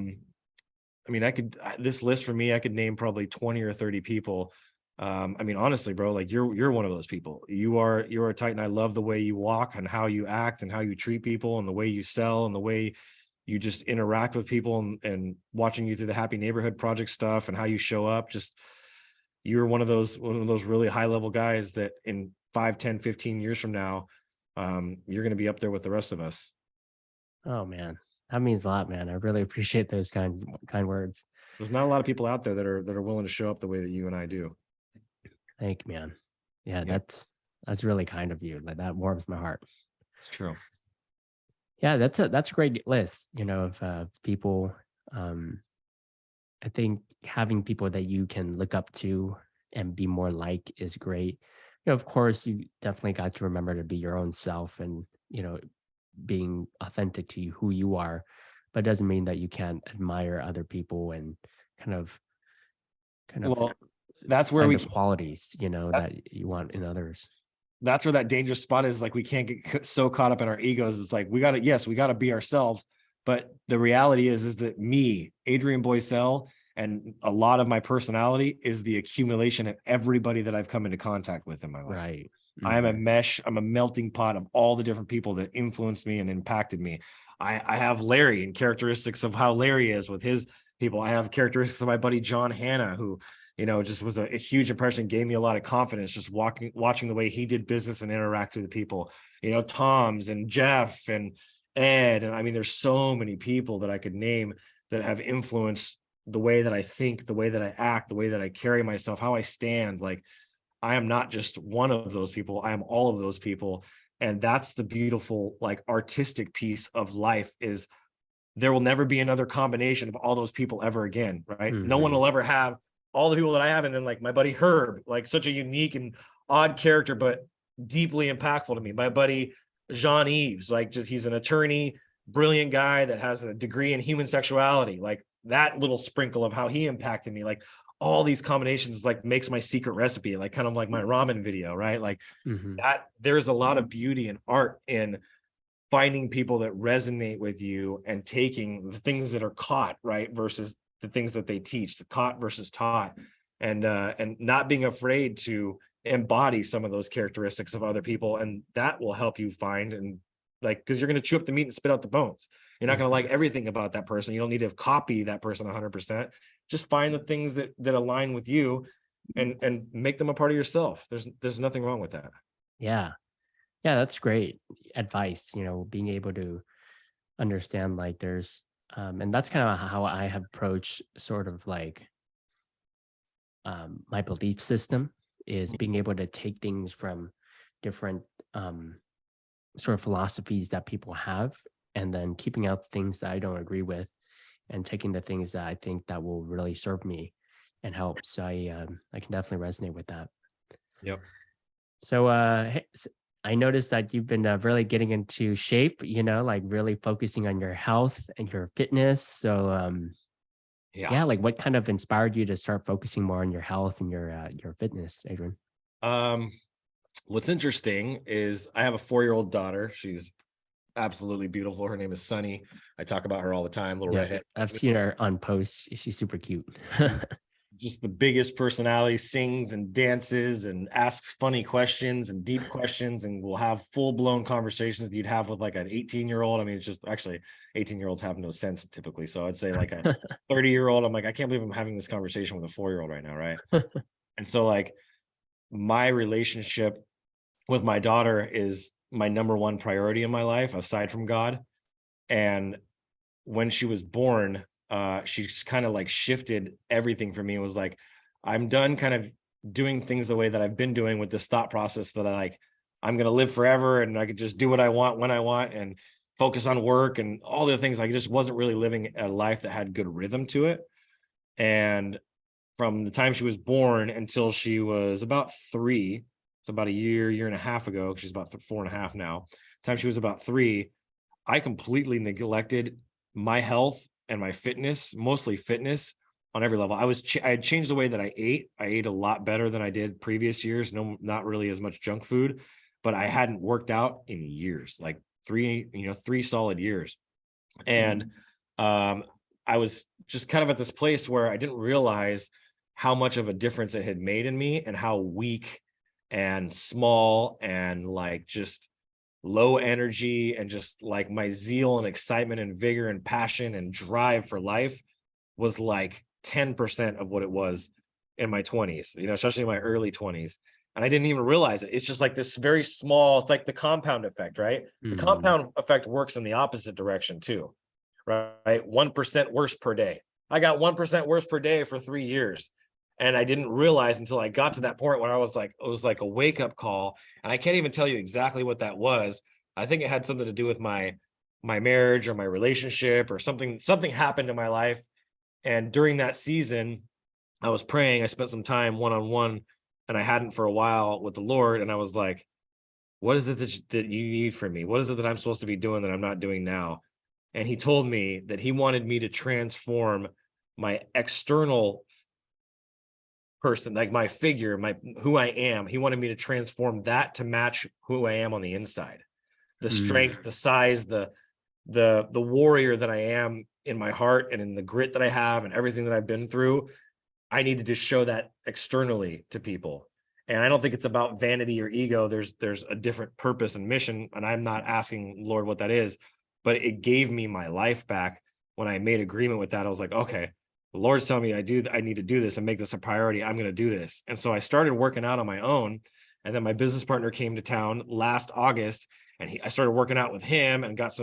mean, this list for me, I could name probably 20 or 30 people. I mean, honestly, bro, like you're one of those people. You're a titan. I love the way you walk and how you act and how you treat people and the way you sell and the way you just interact with people, and watching you through the Happy Neighborhood Project stuff and how you show up. Just you're one of those really high level guys that in 5, 10, 15 years from now, you're going to be up there with the rest of us. Oh man, that means a lot, man. I really appreciate those kind words. There's not a lot of people out there that are willing to show up the way that you and I do. Thank you, man. Yeah, Yeah, that's really kind of you. Like that warms my heart. it's true. Yeah, that's a great list, of people. Um, I think having people that you can look up to and be more like is great. Of course, you definitely got to remember to be your own self and, being authentic to you, who you are, but it doesn't mean that you can't admire other people and kind of kind of Well, that's where find we the qualities, that's that you want in others. that's where that dangerous spot is. Like, we can't get so caught up in our egos. It's like, we got to be ourselves. But the reality is that me, Adrian Boysel, and a lot of my personality is the accumulation of everybody that I've come into contact with in my life. Right. I am a Mhm. mesh. I'm a melting pot of all the different people that influenced me and impacted me. I have Larry and characteristics of how Larry is with his people. I have characteristics of my buddy John Hanna, who, just was a huge impression, gave me a lot of confidence just watching the way he did business and interacted with people. Tom's and Jeff and Ed. And I mean, there's so many people that I could name that have influenced the way that I think, the way that I act, the way that I carry myself, how I stand. Like, I am not just one of those people. I am all of those people. And that's the beautiful, like, artistic piece of life is there will never be another combination of all those people ever again, right? No one Mhm. will ever have all the people that I have. And then, like, my buddy Herb, like, such a unique and odd character, but deeply impactful to me. My buddy Jean Eves, like, just he's an attorney, brilliant guy that has a degree in human sexuality. Like, that little sprinkle of how he impacted me, like, all these combinations, like, makes my secret recipe, like, kind of like my ramen video, right? Like, Mhm. that there's a lot of beauty and art in finding people that resonate with you and taking the things that are caught, right, versus the things that they teach, the caught versus taught, and not being afraid to embody some of those characteristics of other people. And that will help you find, and, like, because you're going to chew up the meat and spit out the bones. You're not going to like Mhm. everything about that person. You don't need to copy that person 100%. Just find the things that align with you, and make them a part of yourself. There's nothing wrong with that. Yeah. Yeah, that's great advice, being able to understand like there's and that's kind of how I have approached sort of like my belief system is being able to take things from different um sort of philosophies that people have and then keeping out the things that I don't agree with and taking the things that I think that will really serve me and help. So I can definitely resonate with that. Yep. So, I noticed that you've been really getting into shape, like really focusing on your health and your fitness. So, Yeah. yeah, like what kind of inspired you to start focusing more on your health and your fitness, Adrian? Um, what's interesting is I have a 4-year-old daughter. She's absolutely beautiful. Her name is Sunny. I talk about her all the time, little Yep, redhead. I've seen her on posts. She's super cute. She's just the biggest personality, sings and dances and asks funny questions and deep questions, and will have full-blown conversations that you'd have with like an 18-year-old. I mean, it's just, actually, 18-year-olds have no sense typically. So I'd say like a 30-year-old, I'm like, I can't believe I'm having this conversation with a 4-year-old right now, right? And so, like, my relationship with my daughter is my number one priority in my life aside from God. And when she was born, she's kind of like shifted everything for me. It was like, I'm done kind of doing things the way that I've been doing with this thought process that I'm going to live forever and I could just do what I want when I want and focus on work and all the things. I just wasn't really living a life that had good rhythm to it. And from the time she was born until she was about 3, so about a year and a half ago, she's about 4.5 now. Time she was about 3, I completely neglected my health and my fitness, mostly fitness, on every level. I had changed the way that I ate. I ate a lot better than I did previous years. No, not really as much junk food, but I hadn't worked out in years, like 3 solid years. And I was just kind of at this place where I didn't realize how much of a difference it had made in me and how weak and small and like just low energy, and just like my zeal and excitement and vigor and passion and drive for life was like 10% of what it was in my 20s, especially in my early 20s. And I didn't even realize it. It's just like this very small, it's like the compound effect, right? The compound effect works in the opposite direction too, right? 1% worse per day. I got 1% worse per day for 3 years. And I didn't realize until I got to that point where I was like, it was like a wake up call. And I can't even tell you exactly what that was. I think it had something to do with my marriage or my relationship or something happened in my life. And during that season, I was praying. I spent some time one-on-one, and I hadn't for a while with the Lord. And I was like, what is it that you need from me? What is it that I'm supposed to be doing that I'm not doing now? And he told me that he wanted me to transform my external person, like my figure, who I am. He wanted me to transform that to match who I am on the inside. The strength, the size, the warrior that I am in my heart and in the grit that I have and everything that I've been through. I needed to show that externally to people. And I don't think it's about vanity or ego. There's a different purpose and mission. And I'm not asking Lord what that is, but it gave me my life back. When I made agreement with that, I was like, okay, the Lord's telling me I need to do this and make this a priority. I'm going to do this. And so I started working out on my own. And then my business partner came to town last August, and I started working out with him and got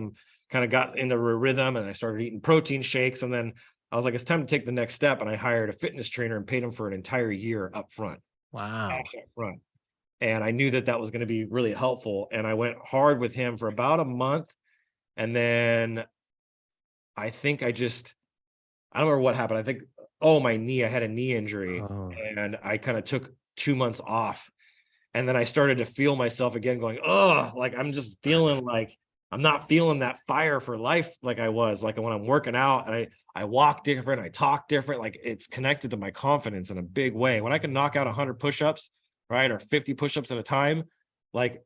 into a rhythm, and I started eating protein shakes. And then I was like, it's time to take the next step. And I hired a fitness trainer and paid him for an entire year up front. Wow. Up front. And I knew that was going to be really helpful. And I went hard with him for about a month. And then I think I don't remember what happened. I think, my knee, I had a knee injury, and I kind of took 2 months off. And then I started to feel myself again going, like I'm just feeling like I'm not feeling that fire for life like I was. Like when I'm working out and I walk different, I talk different, like it's connected to my confidence in a big way. When I can knock out 100 push-ups, right, or 50 push-ups at a time, like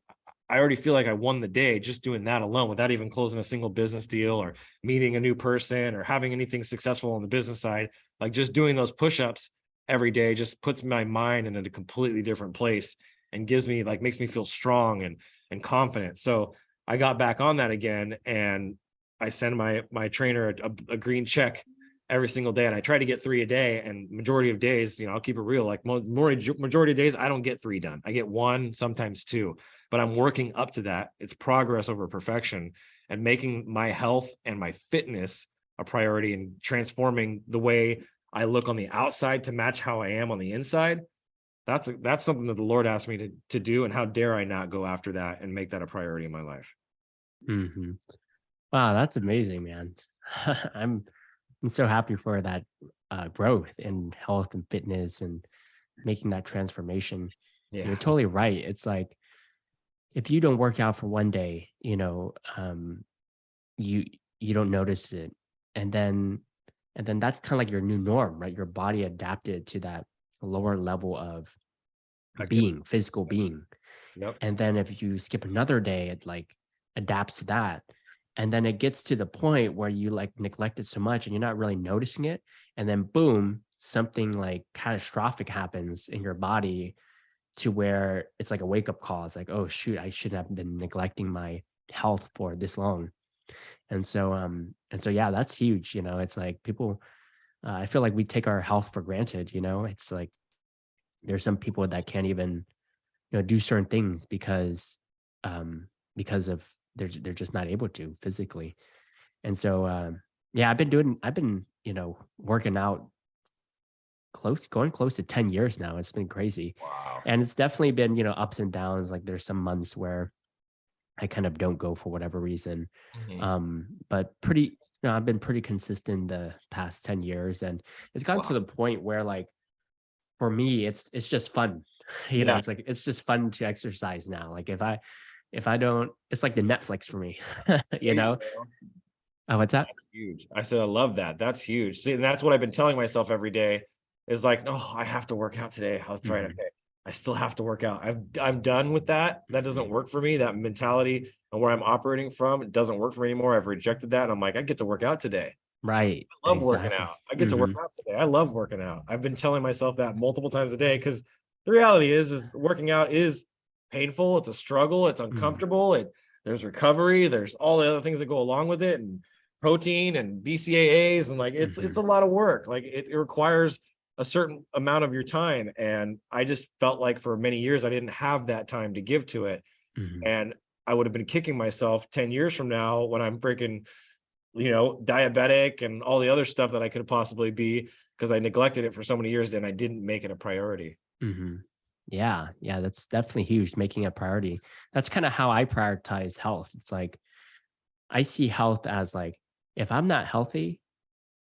I already feel like I won the day just doing that alone without even closing a single business deal or meeting a new person or having anything successful on the business side. Like just doing those push-ups every day just puts my mind in a completely different place and makes me feel strong and confident. So I got back on that again, and I send my trainer a green check every single day, and I try to get 3 a day. And majority of days, I'll keep it real. Like majority of days, I don't get 3 done. I get 1, sometimes 2, but I'm working up to that. It's progress over perfection, and making my health and my fitness a priority and transforming the way I look on the outside to match how I am on the inside. That's something that the Lord asked me to do, and how dare I not go after that and make that a priority in my life. Mm-hmm. Wow, that's amazing, man. I'm so happy for that growth in health and fitness and making that transformation. Yeah. You're totally right. It's like if you don't work out for one day, you don't notice it, and then that's kind of like your new norm, right? Your body adapted to that lower level of physical being. Yep. And then if you skip another day, it like adapts to that. And then it gets to the point where you like neglect it so much and you're not really noticing it. And then boom, something like catastrophic happens in your body to where it's like a wake up call. It's like, oh shoot, I shouldn't have been neglecting my health for this long. And so yeah, that's huge. It's like people, I feel like we take our health for granted. It's like there's some people that can't even do certain things because of they're just not able to physically. And so yeah, I've been working out going close to 10 years now. It's been crazy. Wow. And it's definitely been ups and downs. Like there's some months where I kind of don't go for whatever reason. But I've been pretty consistent the past 10 years, and it's gotten to the point where like for me it's just fun. It's like it's just fun to exercise now. Like if I don't, it's like the Netflix for me. Oh, what's that? That's huge. I said I love that. That's huge. See, and that's what I've been telling myself every day is like, I have to work out today. Oh, that's right. Okay. I still have to work out. I'm done with that. That doesn't work for me. That mentality and where I'm operating from, it doesn't work for me anymore. I've rejected that. And I'm like, I get to work out today. Right. I love working out. I get to work out today. I love working out. I've been telling myself that multiple times a day, because the reality is working out is painful. It's a struggle. It's uncomfortable. There's recovery. There's all the other things that go along with it, and protein and BCAAs. And like, it's a lot of work. Like it requires a certain amount of your time. And I just felt like for many years, I didn't have that time to give to it. Mhm. And I would have been kicking myself 10 years from now when I'm freaking, diabetic and all the other stuff that I could possibly be, because I neglected it for so many years and I didn't make it a priority. Mhm. Yeah, yeah, that's definitely huge, making it a priority. That's kinda how I prioritize health. It's like, I see health as like, if I'm not healthy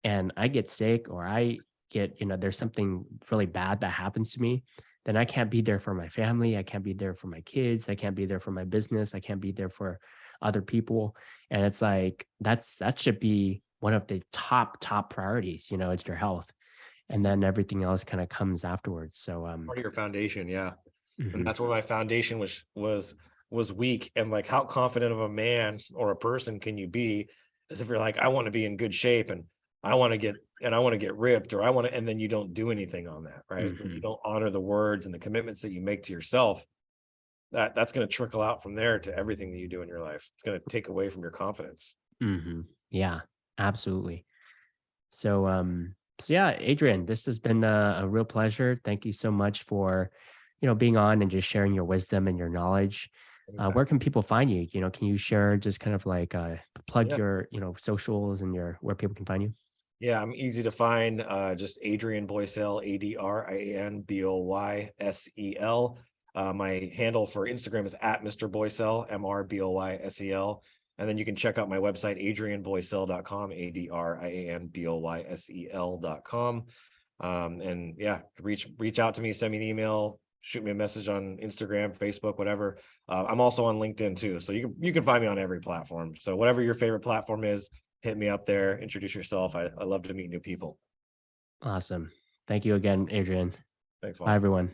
and I get sick or I get, there's something really bad that happens to me, then I can't be there for my family. I can't be there for my kids. I can't be there for my business. I can't be there for other people. And it's like, that should be one of the top priorities, it's your health. And then everything else kind of comes afterwards. So, Part of your foundation, yeah. And mhm, that's where my foundation was weak. And like, how confident of a man or a person can you be, as if you're like, I want to be in good shape and I want to get ripped, or I want to, and then you don't do anything on that, right? When you mhm, don't honor the words and the commitments that you make to yourself, that's going to trickle out from there to everything that you do in your life. It's going to take away from your confidence. mhm. Yeah, absolutely. So yeah, Adrian, this has been a real pleasure. Thank you so much for, being on and just sharing your wisdom and your knowledge. Anytime. Where can people find you? Can you share just kind of like plug Yeah. your, socials and your where people can find you? Yeah, I'm easy to find. Just Adrian Boysel, ADRIAN BOYSEL. My handle for Instagram is at Mr. Boysel, MRBOYSEL. And then you can check out my website, adrianboysel.com, ADRIANBOYSEL.com. And yeah, reach out to me, send me an email, shoot me a message on Instagram, Facebook, whatever. I'm also on LinkedIn too. So you can find me on every platform. So whatever your favorite platform is, hit me up there, introduce yourself. I love to meet new people. Awesome. Thank you again, Adrian. Thanks, Bye, Phong. everyone.